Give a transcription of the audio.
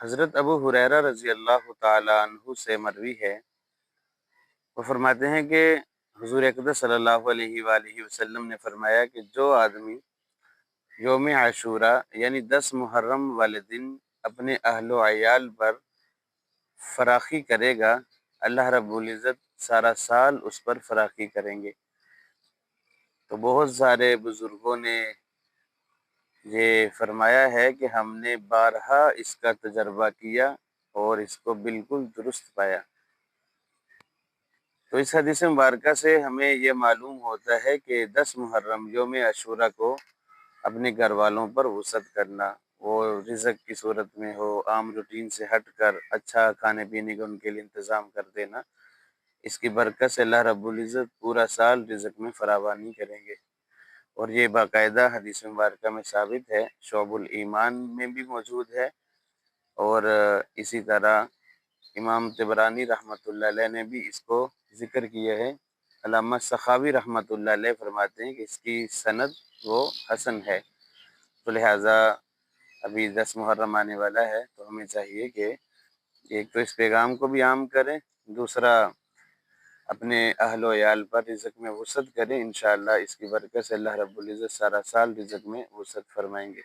حضرت ابو ہریرہ رضی اللہ تعالیٰ عنہ سے مروی ہے، وہ فرماتے ہیں کہ حضور اقدس صلی اللہ علیہ وآلہ وسلم نے فرمایا کہ جو آدمی یوم عاشورہ یعنی 10 محرم والے دن اپنے اہل و عیال پر فراخی کرے گا، اللہ رب العزت سارا سال اس پر فراخی کریں گے۔ تو بہت سارے بزرگوں نے یہ فرمایا ہے کہ ہم نے بارہا اس کا تجربہ کیا اور اس کو بالکل درست پایا۔ تو اس حدیث مبارکہ سے ہمیں یہ معلوم ہوتا ہے کہ 10 محرم یوم عاشورہ کو اپنے گھر والوں پر وصعت کرنا، وہ رزق کی صورت میں ہو، عام روٹین سے ہٹ کر اچھا کھانے پینے کا ان کے لیے انتظام کر دینا، اس کی برکت سے اللہ رب العزت پورا سال رزق میں فراوانی کریں گے۔ اور یہ باقاعدہ حدیث مبارکہ میں ثابت ہے، شعب الایمان میں بھی موجود ہے، اور اسی طرح امام طبرانی رحمۃ اللہ علیہ نے بھی اس کو ذکر کیا ہے۔ علامہ سخاوی رحمۃ اللہ علیہ فرماتے ہیں کہ اس کی سند وہ حسن ہے۔ تو لہٰذا ابھی 10 محرم آنے والا ہے، تو ہمیں چاہیے کہ ایک تو اس پیغام کو بھی عام کریں، دوسرا اپنے اہل و عیال پر رزق میں وسعت کریں، انشاءاللہ اس کی برکت سے اللہ رب العزت سارا سال رزق میں وسعت فرمائیں گے۔